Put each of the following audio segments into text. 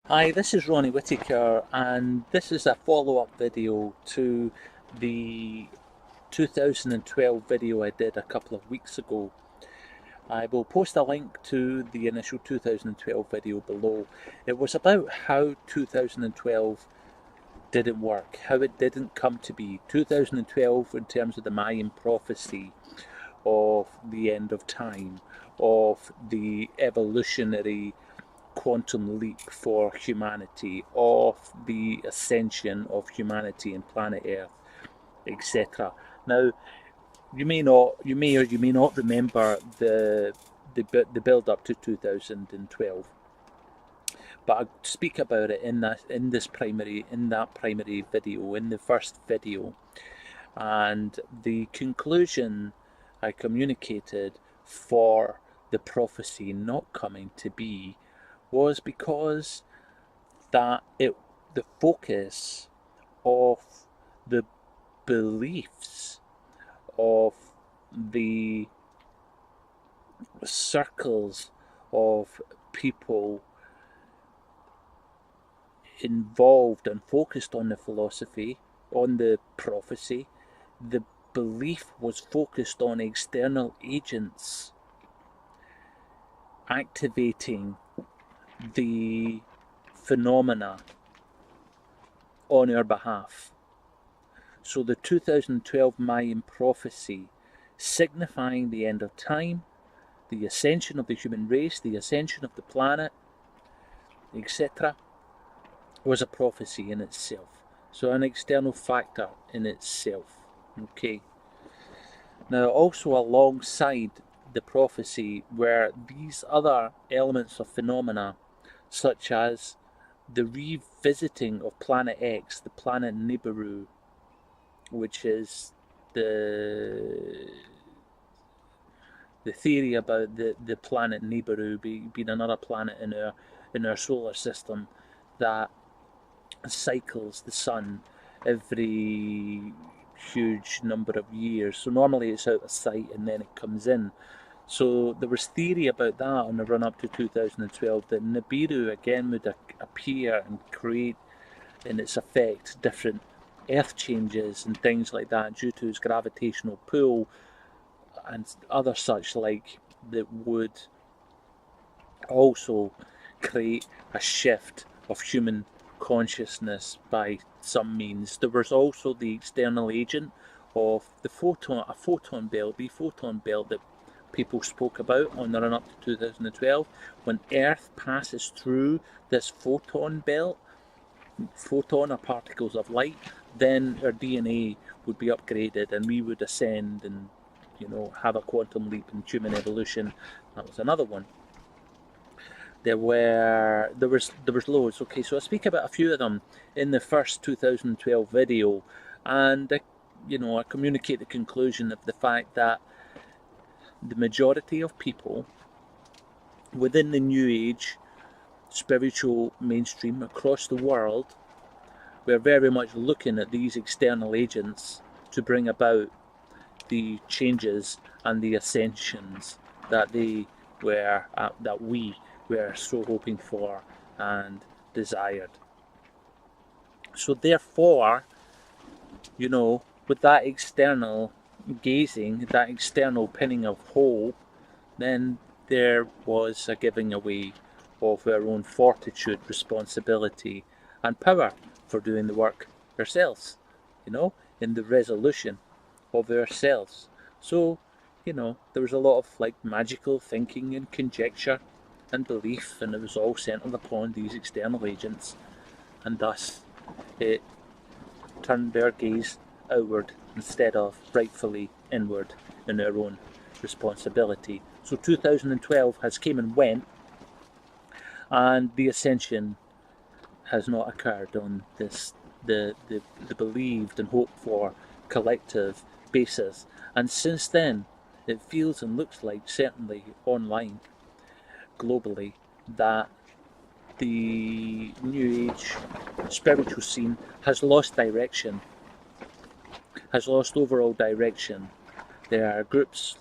Hi, this is Ronnie Whitaker, and this is a follow-up video to the 2012 video I did a couple of weeks ago. I will post a link to the initial 2012 video below. It was about how 2012 didn't work, how it didn't come to be. 2012 in terms of the Mayan prophecy of the end of time, of the evolutionary quantum leap for humanity, of the ascension of humanity and planet Earth, etc. Now, you may or you may not remember the build up to 2012, but I speak about it in that primary video, in the first video, and the conclusion I communicated for the prophecy not coming to be was because the focus of the beliefs of the circles of people involved and focused on the philosophy, on the prophecy, the belief was focused on external agents activating the phenomena on our behalf. So the 2012 Mayan prophecy, signifying the end of time, the ascension of the human race, the ascension of the planet, etc., was a prophecy in itself. So an external factor in itself. Okay. Now, also alongside the prophecy were these other elements of phenomena, such as the revisiting of Planet X, the planet Nibiru, which is the the theory about the planet Nibiru being another planet in our solar system that cycles the sun every huge number of years. So normally it's out of sight and then it comes in. So there was theory about that on the run up to 2012 that Nibiru again would appear and create in its effect different earth changes and things like that due to its gravitational pull and other such like that would also create a shift of human consciousness by some means. There was also the external agent of a photon belt, the photon belt that people spoke about on the run up to 2012. When Earth passes through this photon belt, photon are particles of light, then our DNA would be upgraded and we would ascend and have a quantum leap in human evolution. That was another one. There was loads. Okay, so I speak about a few of them in the first 2012 video, and I communicate the conclusion of the fact that the majority of people within the New Age spiritual mainstream across the world were very much looking at these external agents to bring about the changes and the ascensions that that we were so hoping for and desired. So therefore, with that external gazing, that external pinning of hope, then there was a giving away of our own fortitude, responsibility, and power for doing the work ourselves, in the resolution of ourselves. So, there was a lot of like magical thinking and conjecture and belief, and it was all centered upon these external agents, and thus it turned our gaze outward instead of rightfully inward in our own responsibility. So 2012 has came and went, and the ascension has not occurred on the believed and hoped for collective basis. And since then, it feels and looks like, certainly online, globally, that the New Age spiritual scene has lost direction, has lost overall direction. There are groups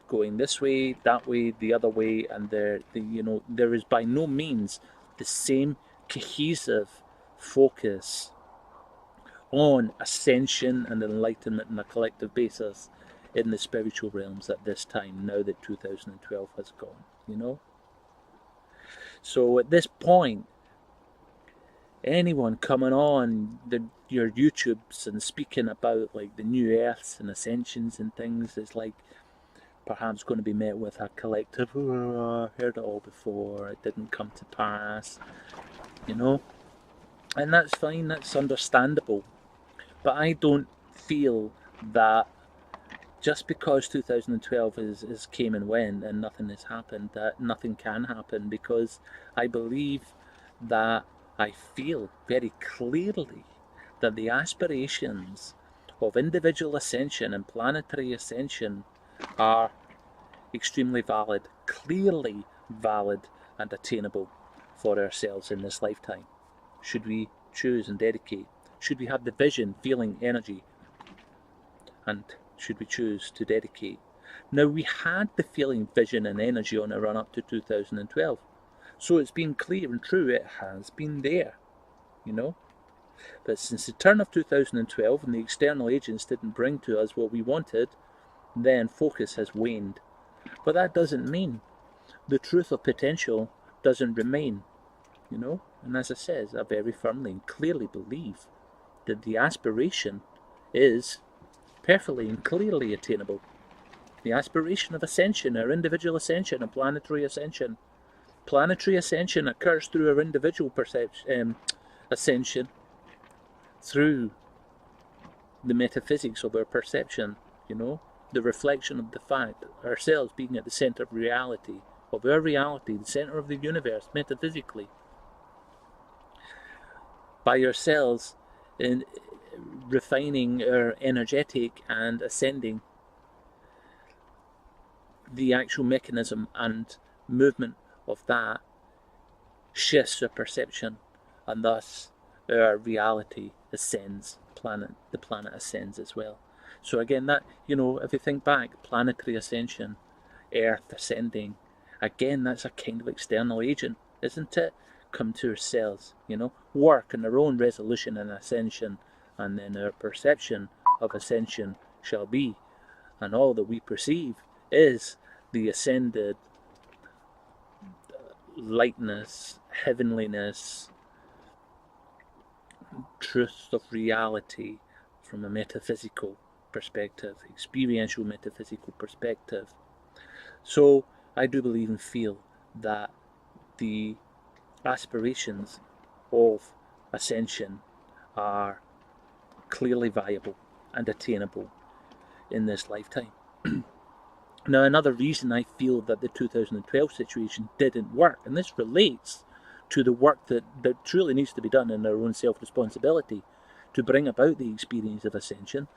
going this way, that way, the other way, and there is by no means the same cohesive focus on ascension and enlightenment on a collective basis in the spiritual realms at this time, now that 2012 has gone, you know? So at this point, anyone coming on your YouTubes and speaking about like the new earths and ascensions and things is like perhaps going to be met with a collective, oh, I heard it all before, it didn't come to pass, you know? And that's fine, that's understandable. But I don't feel that just because 2012 is came and went and nothing has happened, that nothing can happen, because I believe that I feel very clearly that the aspirations of individual ascension and planetary ascension are extremely valid, clearly valid and attainable for ourselves in this lifetime, should we choose and dedicate. Should we have the vision, feeling, energy, and should we choose to dedicate. Now, we had the feeling, vision and energy on a run up to 2012. So it's been clear and true, it has been there, you know. But since the turn of 2012 and the external agents didn't bring to us what we wanted, then focus has waned. But that doesn't mean the truth of potential doesn't remain, you know. And as I said, I very firmly and clearly believe that the aspiration is perfectly and clearly attainable. The aspiration of ascension, our individual ascension, and planetary ascension. Planetary ascension occurs through our individual ascension, through the metaphysics of our perception, you know, the reflection of the fact, ourselves being at the center of reality, of our reality, the center of the universe, metaphysically. By ourselves in refining our energetic and ascending, the actual mechanism and movement of that shifts our perception, and thus our reality ascends, the planet ascends as well. So again, that, you know, if you think back, planetary ascension, Earth ascending, again, that's a kind of external agent, isn't it? Come to ourselves, you know, work in our own resolution and ascension, and then our perception of ascension shall be, and all that we perceive is the ascended lightness, heavenliness, truth of reality from a metaphysical perspective, experiential metaphysical perspective. So I do believe and feel that the aspirations of ascension are clearly viable and attainable in this lifetime. Now, another reason I feel that the 2012 situation didn't work, and this relates to the work that truly needs to be done in our own self-responsibility to bring about the experience of ascension.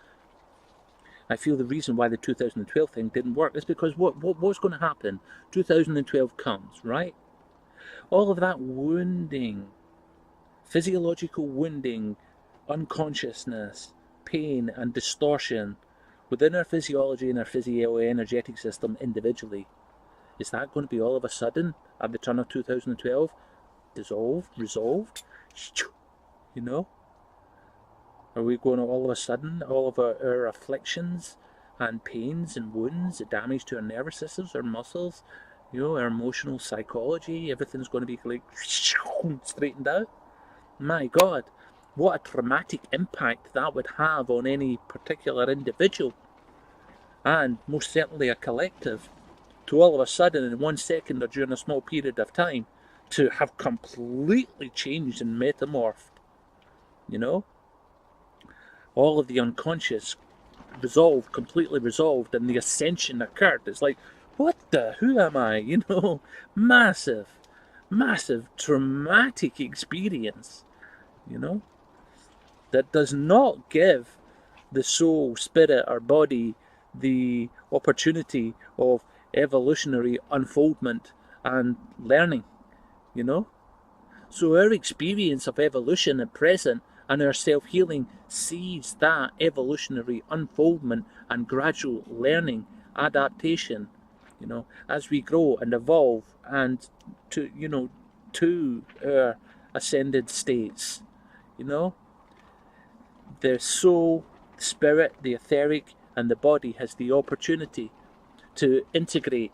I feel the reason why the 2012 thing didn't work is because what's going to happen? 2012 comes, right? All of that wounding, physiological wounding, unconsciousness, pain and distortion within our physiology and our physio-energetic system individually, is that going to be all of a sudden at the turn of 2012 dissolved, resolved? You know? Are we going to all of a sudden, all of our afflictions and pains and wounds, the damage to our nervous systems, our muscles, you know, our emotional psychology, everything's going to be like straightened out? My God, what a traumatic impact that would have on any particular individual, and most certainly a collective, to all of a sudden in 1 second or during a small period of time to have completely changed and metamorphed, you know? All of the unconscious resolved, completely resolved, and the ascension occurred. It's like, what the, who am I? You know, massive, traumatic experience, you know, that does not give the soul, spirit, or body the opportunity of evolutionary unfoldment and learning, you know. So our experience of evolution at present and our self-healing sees that evolutionary unfoldment and gradual learning, adaptation, you know, as we grow and evolve and to, you know, to our ascended states. You know, the soul, the spirit, the etheric, and the body has the opportunity to integrate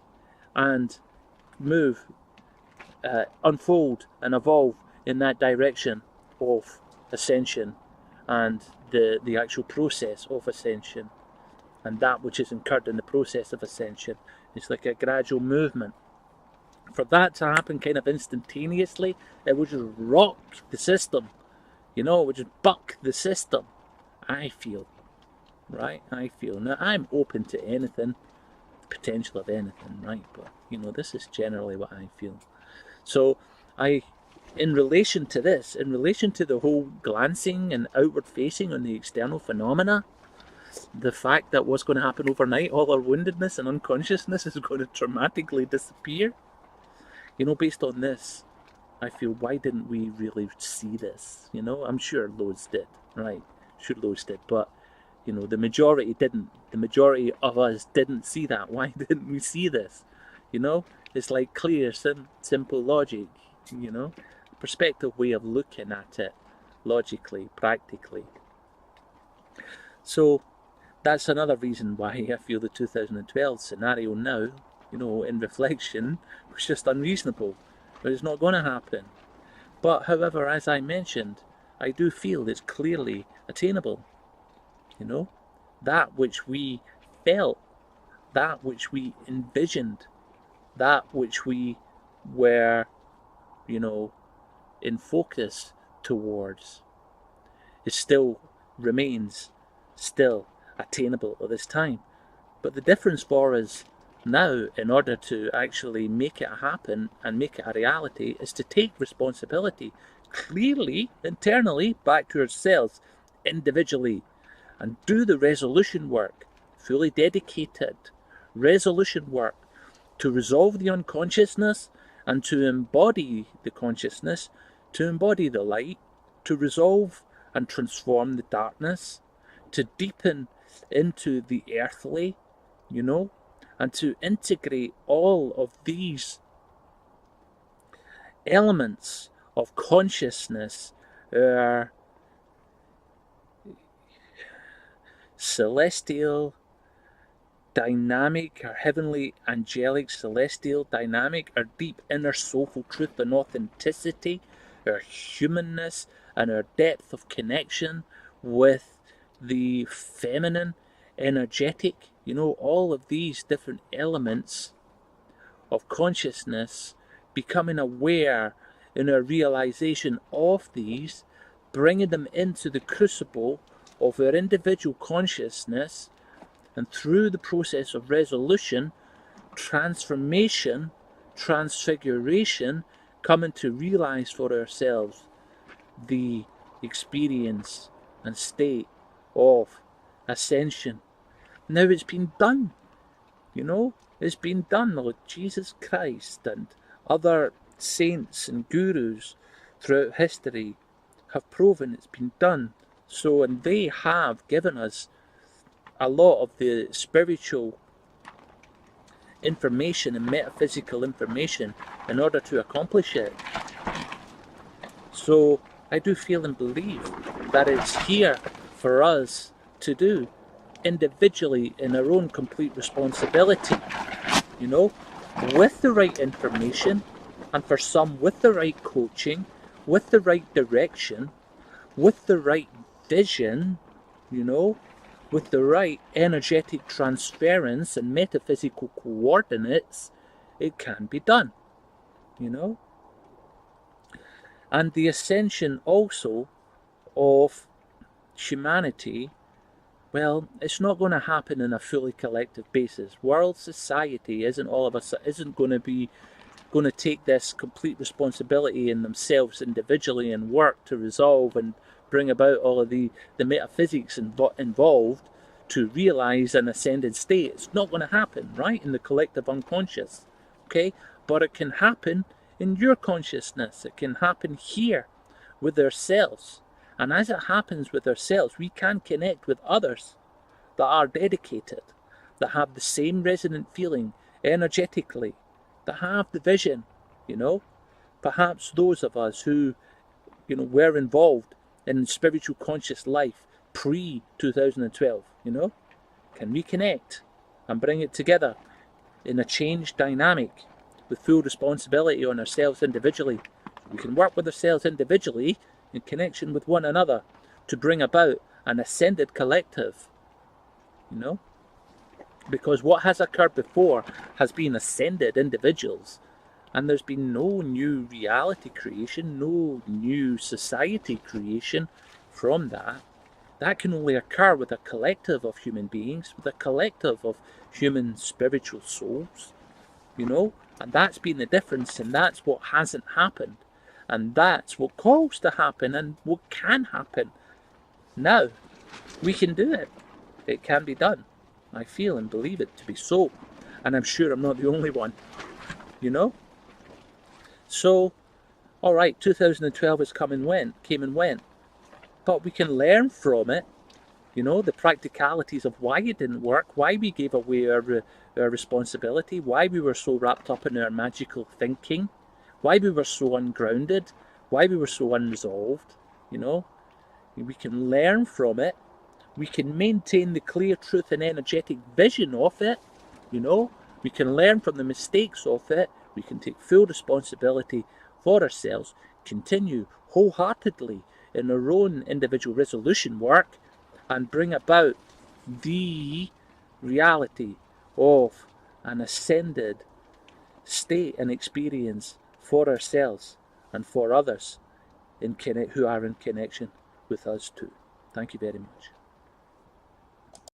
and move, unfold and evolve in that direction of ascension and the actual process of ascension, and that which is incurred in the process of ascension. It's like a gradual movement. For that to happen kind of instantaneously, it would just rock the system. You know, it would just buck the system. I feel. Right? I feel. Now, I'm open to anything, the potential of anything, right? But, you know, this is generally what I feel. So, in relation to this, in relation to the whole glancing and outward facing on the external phenomena, the fact that what's going to happen overnight, all our woundedness and unconsciousness is going to dramatically disappear, you know, based on this, I feel, why didn't we really see this? You know, I'm sure loads did, right? Sure loads did, but, you know, the majority didn't. The majority of us didn't see that. Why didn't we see this? You know, it's like clear, simple logic, you know, perspective way of looking at it, logically, practically. So that's another reason why I feel the 2012 scenario now, you know, in reflection, was just unreasonable. But it's not going to happen. But however, as I mentioned, I do feel it's clearly attainable. You know, that which we felt, that which we envisioned, that which we were, you know, in focus towards, it still remains still attainable at this time. But the difference for us now, in order to actually make it happen and make it a reality, is to take responsibility clearly, internally, back to ourselves, individually, and do the resolution work, fully dedicated resolution work to resolve the unconsciousness and to embody the consciousness, to embody the light, to resolve and transform the darkness, to deepen into the earthly, you know, and to integrate all of these elements of consciousness, our celestial dynamic, our heavenly, angelic, celestial dynamic, our deep inner soulful truth and authenticity, our humanness, and our depth of connection with the feminine, energetic, you know, all of these different elements of consciousness, becoming aware in our realization of these, bringing them into the crucible of our individual consciousness, and through the process of resolution, transformation, transfiguration, coming to realize for ourselves the experience and state of ascension. Now it's been done, you know, it's been done. Lord Jesus Christ and other saints and gurus throughout history have proven it's been done. So, and they have given us a lot of the spiritual information and metaphysical information in order to accomplish it. So I do feel and believe that it's here for us to do individually in our own complete responsibility, you know, with the right information, and for some with the right coaching, with the right direction, with the right vision, you know, with the right energetic transference and metaphysical coordinates, it can be done, you know. And the ascension also of humanity, well, it's not going to happen in a fully collective basis. World society isn't going to take this complete responsibility in themselves individually and work to resolve and bring about all of the metaphysics involved to realize an ascended state. It's not going to happen, right, in the collective unconscious, okay? But it can happen in your consciousness. It can happen here with ourselves. And as it happens with ourselves, we can connect with others that are dedicated, that have the same resonant feeling energetically, that have the vision, you know. Perhaps those of us who were involved in spiritual conscious life pre-2012, can reconnect and bring it together in a changed dynamic with full responsibility on ourselves individually. We can work with ourselves individually in connection with one another to bring about an ascended collective, because what has occurred before has been ascended individuals, and there's been no new reality creation, no new society creation from that. That can only occur with a collective of human beings, with a collective of human spiritual souls, and that's been the difference, and that's what hasn't happened, and that's what calls to happen, and what can happen. Now, we can do it. It can be done. I feel and believe it to be so, and I'm sure I'm not the only one, So, alright, 2012 has came and went, but we can learn from it, the practicalities of why it didn't work, why we gave away our responsibility, why we were so wrapped up in our magical thinking, why we were so ungrounded, why we were so unresolved, We can learn from it. We can maintain the clear truth and energetic vision of it, We can learn from the mistakes of it. We can take full responsibility for ourselves, continue wholeheartedly in our own individual resolution work, and bring about the reality of an ascended state and experience for ourselves and for others who are in connection with us too. Thank you very much.